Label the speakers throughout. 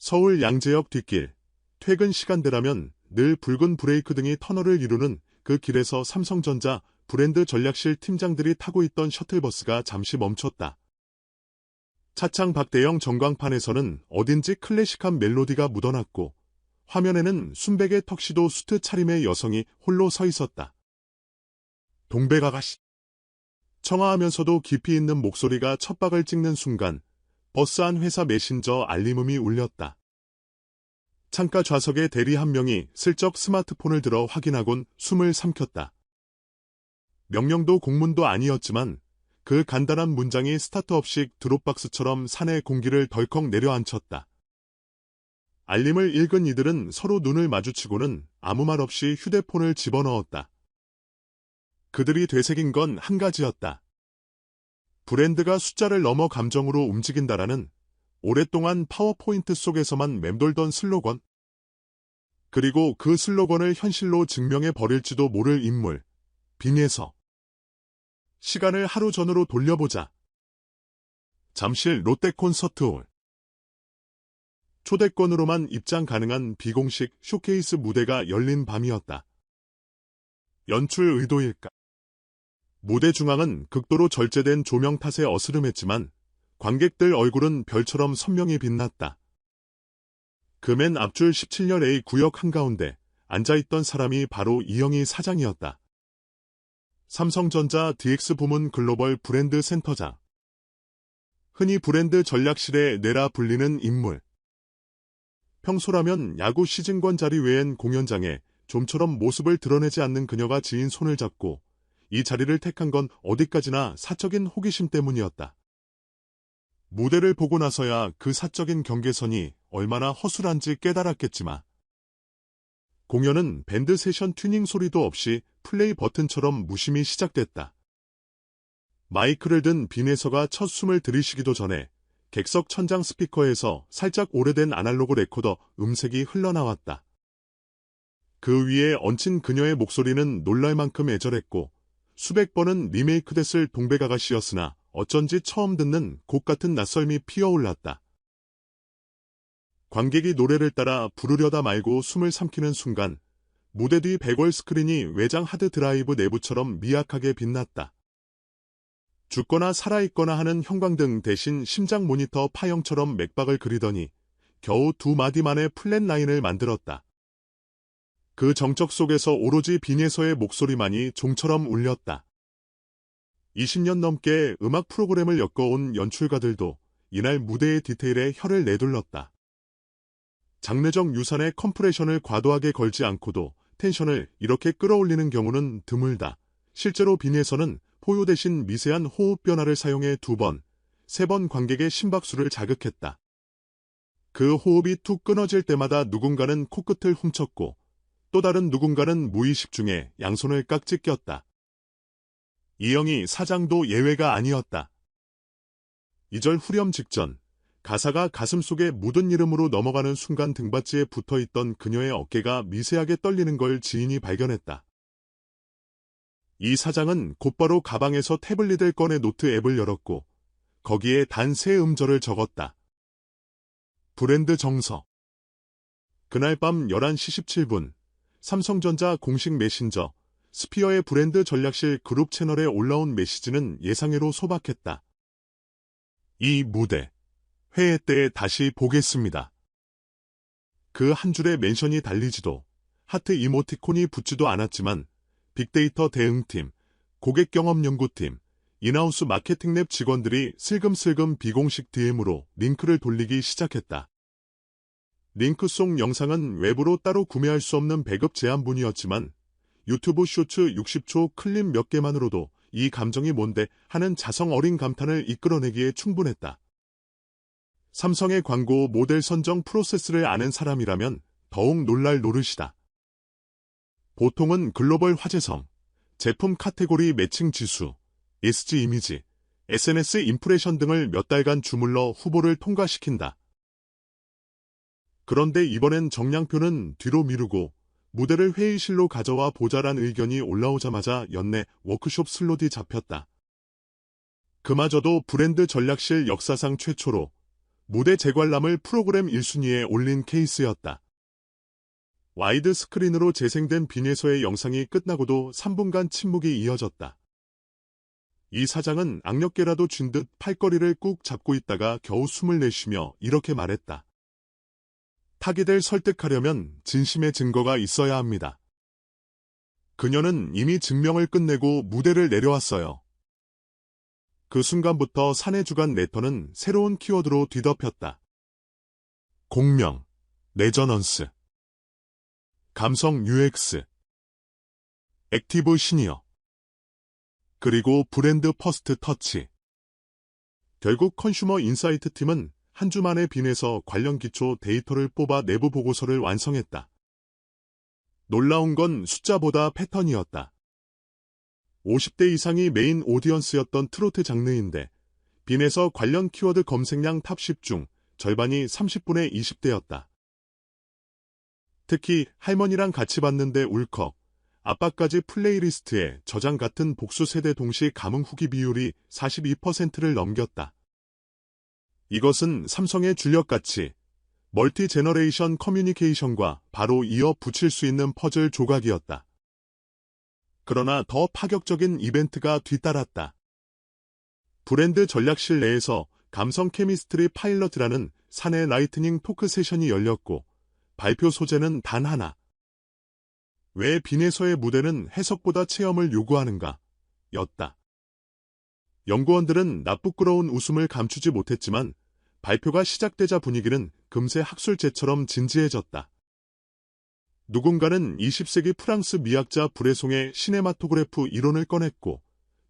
Speaker 1: 서울 양재역 뒷길. 퇴근 시간대라면 늘 붉은 브레이크 등이 터널을 이루는 그 길에서 삼성전자 브랜드 전략실 팀장들이 타고 있던 셔틀버스가 잠시 멈췄다. 차창 박대형 전광판에서는 어딘지 클래식한 멜로디가 묻어났고 화면에는 순백의 턱시도 수트 차림의 여성이 홀로 서 있었다. 동백아가씨. 청아하면서도 깊이 있는 목소리가 첫 박을 찍는 순간 버스 안 회사 메신저 알림음이 울렸다. 창가 좌석의 대리 한 명이 슬쩍 스마트폰을 들어 확인하곤 숨을 삼켰다. 명령도 공문도 아니었지만 그 간단한 문장이 스타트업식 드롭박스처럼 산의 공기를 덜컥 내려앉혔다. 알림을 읽은 이들은 서로 눈을 마주치고는 아무 말 없이 휴대폰을 집어넣었다. 그들이 되새긴 건 한 가지였다. 브랜드가 숫자를 넘어 감정으로 움직인다라는 오랫동안 파워포인트 속에서만 맴돌던 슬로건. 그리고 그 슬로건을 현실로 증명해 버릴지도 모를 인물. 빈예서. 시간을 하루 전으로 돌려보자. 잠실 롯데 콘서트홀. 초대권으로만 입장 가능한 비공식 쇼케이스 무대가 열린 밤이었다. 연출 의도일까? 무대 중앙은 극도로 절제된 조명 탓에 어스름했지만 관객들 얼굴은 별처럼 선명히 빛났다. 그 맨 앞줄 17열 A 구역 한가운데 앉아있던 사람이 바로 이영희 사장이었다. 삼성전자 DX 부문 글로벌 브랜드 센터장. 흔히 브랜드 전략실의 뇌라 불리는 인물. 평소라면 야구 시즌권 자리 외엔 공연장에 좀처럼 모습을 드러내지 않는 그녀가 지인 손을 잡고 이 자리를 택한 건 어디까지나 사적인 호기심 때문이었다. 무대를 보고 나서야 그 사적인 경계선이 얼마나 허술한지 깨달았겠지만 공연은 밴드 세션 튜닝 소리도 없이 플레이 버튼처럼 무심히 시작됐다. 마이크를 든 빈예서가 첫 숨을 들이쉬기도 전에 객석 천장 스피커에서 살짝 오래된 아날로그 레코더 음색이 흘러나왔다. 그 위에 얹힌 그녀의 목소리는 놀랄 만큼 애절했고 수백 번은 리메이크됐을 동백아가씨였으나 어쩐지 처음 듣는 곡 같은 낯설미 피어올랐다. 관객이 노래를 따라 부르려다 말고 숨을 삼키는 순간 무대 뒤 백월 스크린이 외장 하드드라이브 내부처럼 미약하게 빛났다. 죽거나 살아있거나 하는 형광등 대신 심장 모니터 파형처럼 맥박을 그리더니 겨우 두 마디 만에 플랫 라인을 만들었다. 그 정적 속에서 오로지 빈예서의 목소리만이 종처럼 울렸다. 20년 넘게 음악 프로그램을 엮어온 연출가들도 이날 무대의 디테일에 혀를 내둘렀다. 장르적 유산의 컴프레션을 과도하게 걸지 않고도 텐션을 이렇게 끌어올리는 경우는 드물다. 실제로 빈예서는 포효 대신 미세한 호흡 변화를 사용해 2번, 3번 관객의 심박수를 자극했다. 그 호흡이 툭 끊어질 때마다 누군가는 코끝을 훔쳤고 또 다른 누군가는 무의식 중에 양손을 깍지 꼈다. 이영희 사장도 예외가 아니었다. 2절 후렴 직전 가사가 가슴속에 묻은 이름으로 넘어가는 순간 등받이에 붙어있던 그녀의 어깨가 미세하게 떨리는 걸 지인이 발견했다. 이 사장은 곧바로 가방에서 태블릿을 꺼내 노트 앱을 열었고 거기에 단 3음절을 적었다. 브랜드 정서. 그날 밤 11시 17분 삼성전자 공식 메신저 스피어의 브랜드 전략실 그룹 채널에 올라온 메시지는 예상외로 소박했다. 이 무대, 회의 때 다시 보겠습니다. 그 한 줄의 멘션이 달리지도 하트 이모티콘이 붙지도 않았지만 빅데이터 대응팀, 고객경험연구팀, 인하우스 마케팅랩 직원들이 슬금슬금 비공식 DM으로 링크를 돌리기 시작했다. 링크 속 영상은 외부로 따로 구매할 수 없는 배급 제한분이었지만 유튜브 쇼츠 60초 클립 몇 개만으로도 이 감정이 뭔데 하는 자성 어린 감탄을 이끌어내기에 충분했다. 삼성의 광고 모델 선정 프로세스를 아는 사람이라면 더욱 놀랄 노릇이다. 보통은 글로벌 화제성, 제품 카테고리 매칭 지수, ESG 이미지, SNS 임프레션 등을 몇 달간 주물러 후보를 통과시킨다. 그런데 이번엔 정량표는 뒤로 미루고 무대를 회의실로 가져와 보자란 의견이 올라오자마자 연내 워크숍 슬롯이 잡혔다. 그마저도 브랜드 전략실 역사상 최초로 무대 재관람을 프로그램 1순위에 올린 케이스였다. 와이드 스크린으로 재생된 빈에서의 영상이 끝나고도 3분간 침묵이 이어졌다. 이 사장은 악력계라도 쥔 듯 팔걸이를 꾹 잡고 있다가 겨우 숨을 내쉬며 이렇게 말했다. 타깃을 설득하려면 진심의 증거가 있어야 합니다. 그녀는 이미 증명을 끝내고 무대를 내려왔어요. 그 순간부터 사내 주간 레터는 새로운 키워드로 뒤덮였다. 공명, 레저넌스, 감성 UX, 액티브 시니어, 그리고 브랜드 퍼스트 터치. 결국 컨슈머 인사이트 팀은 한 주 만에 빈에서 관련 기초 데이터를 뽑아 내부 보고서를 완성했다. 놀라운 건 숫자보다 패턴이었다. 50대 이상이 메인 오디언스였던 트로트 장르인데 빈에서 관련 키워드 검색량 탑 10 중 절반이 30분의 20대였다. 특히 할머니랑 같이 봤는데 울컥, 아빠까지 플레이리스트에 저장 같은 복수 세대 동시 감흥 후기 비율이 42%를 넘겼다. 이것은 삼성의 줄력가치, 멀티 제너레이션 커뮤니케이션과 바로 이어 붙일 수 있는 퍼즐 조각이었다. 그러나 더 파격적인 이벤트가 뒤따랐다. 브랜드 전략실 내에서 감성 케미스트리 파일럿이라는 사내 라이트닝 토크 세션이 열렸고 발표 소재는 단 하나. 왜 빈에서의 무대는 해석보다 체험을 요구하는가? 였다. 연구원들은 나쁘끄러운 웃음을 감추지 못했지만 발표가 시작되자 분위기는 금세 학술제처럼 진지해졌다. 누군가는 20세기 프랑스 미학자 브레송의 시네마토그래프 이론을 꺼냈고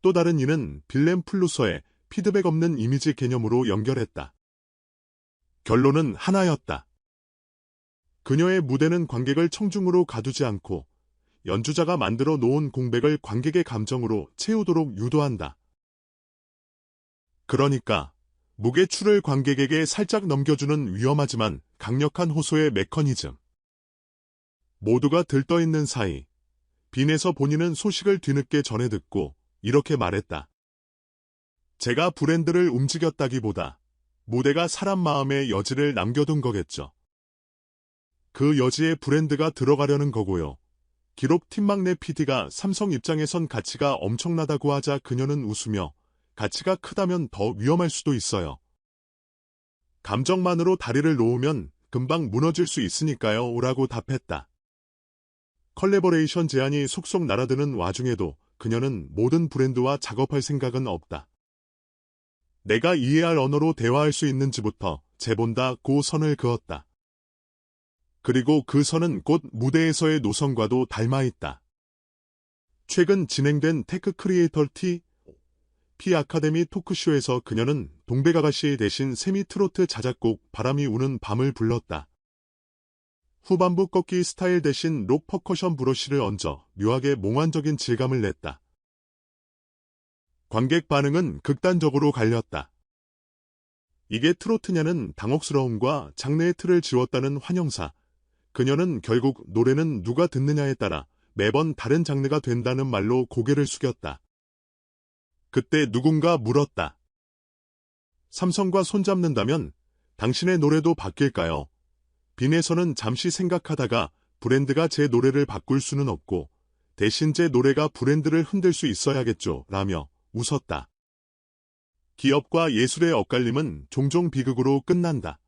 Speaker 1: 또 다른 이는 빌렘 플루서의 피드백 없는 이미지 개념으로 연결했다. 결론은 하나였다. 그녀의 무대는 관객을 청중으로 가두지 않고 연주자가 만들어 놓은 공백을 관객의 감정으로 채우도록 유도한다. 그러니까 무게추를 관객에게 살짝 넘겨주는 위험하지만 강력한 호소의 메커니즘. 모두가 들떠있는 사이 빈에서 본인은 소식을 뒤늦게 전해 듣고 이렇게 말했다. 제가 브랜드를 움직였다기보다 무대가 사람 마음에 여지를 남겨둔 거겠죠. 그 여지에 브랜드가 들어가려는 거고요. 기록 팀막내 PD가 삼성 입장에선 가치가 엄청나다고 하자 그녀는 웃으며 가치가 크다면 더 위험할 수도 있어요. 감정만으로 다리를 놓으면 금방 무너질 수 있으니까요. 라고 답했다. 컬래버레이션 제안이 속속 날아드는 와중에도 그녀는 모든 브랜드와 작업할 생각은 없다. 내가 이해할 언어로 대화할 수 있는지부터 재본다고 선을 그었다. 그리고 그 선은 곧 무대에서의 노선과도 닮아있다. 최근 진행된 테크 크리에이터 P 아카데미 토크쇼에서 그녀는 동백아가씨 대신 세미 트로트 자작곡 바람이 우는 밤을 불렀다. 후반부 꺾기 스타일 대신 록 퍼커션 브러쉬를 얹어 묘하게 몽환적인 질감을 냈다. 관객 반응은 극단적으로 갈렸다. 이게 트로트냐는 당혹스러움과 장르의 틀을 지웠다는 환영사. 그녀는 결국 노래는 누가 듣느냐에 따라 매번 다른 장르가 된다는 말로 고개를 숙였다. 그때 누군가 물었다. 삼성과 손잡는다면 당신의 노래도 바뀔까요? 빈에서는 잠시 생각하다가 브랜드가 제 노래를 바꿀 수는 없고 대신 제 노래가 브랜드를 흔들 수 있어야겠죠. 라며 웃었다. 기업과 예술의 엇갈림은 종종 비극으로 끝난다.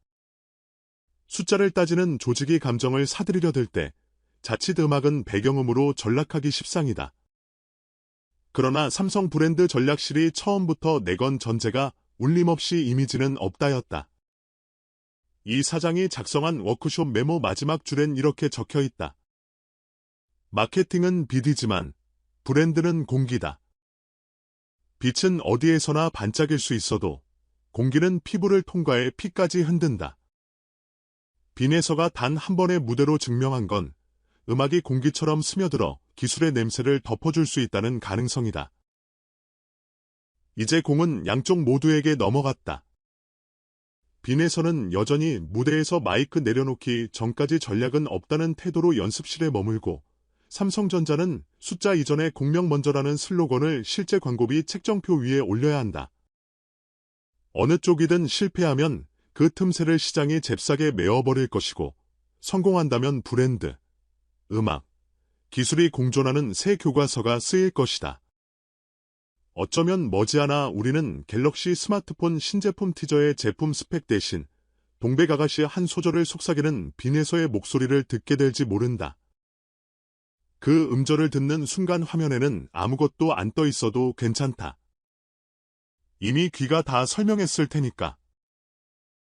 Speaker 1: 숫자를 따지는 조직이 감정을 사들이려 들 때 자칫 음악은 배경음으로 전락하기 십상이다. 그러나 삼성 브랜드 전략실이 처음부터 내건 전제가 울림없이 이미지는 없다였다. 이 사장이 작성한 워크숍 메모 마지막 줄엔 이렇게 적혀 있다. 마케팅은 빛이지만 브랜드는 공기다. 빛은 어디에서나 반짝일 수 있어도 공기는 피부를 통과해 피까지 흔든다. 빈에서가 단 한 번의 무대로 증명한 건 음악이 공기처럼 스며들어 기술의 냄새를 덮어줄 수 있다는 가능성이다. 이제 공은 양쪽 모두에게 넘어갔다. 빈에서는 여전히 무대에서 마이크 내려놓기 전까지 전략은 없다는 태도로 연습실에 머물고 삼성전자는 숫자 이전에 공명 먼저라는 슬로건을 실제 광고비 책정표 위에 올려야 한다. 어느 쪽이든 실패하면 그 틈새를 시장이 잽싸게 메워버릴 것이고 성공한다면 브랜드, 음악, 기술이 공존하는 새 교과서가 쓰일 것이다. 어쩌면 머지않아 우리는 갤럭시 스마트폰 신제품 티저의 제품 스펙 대신 동백아가씨의 한 소절을 속삭이는 빈에서의 목소리를 듣게 될지 모른다. 그 음절을 듣는 순간 화면에는 아무것도 안 떠 있어도 괜찮다. 이미 귀가 다 설명했을 테니까.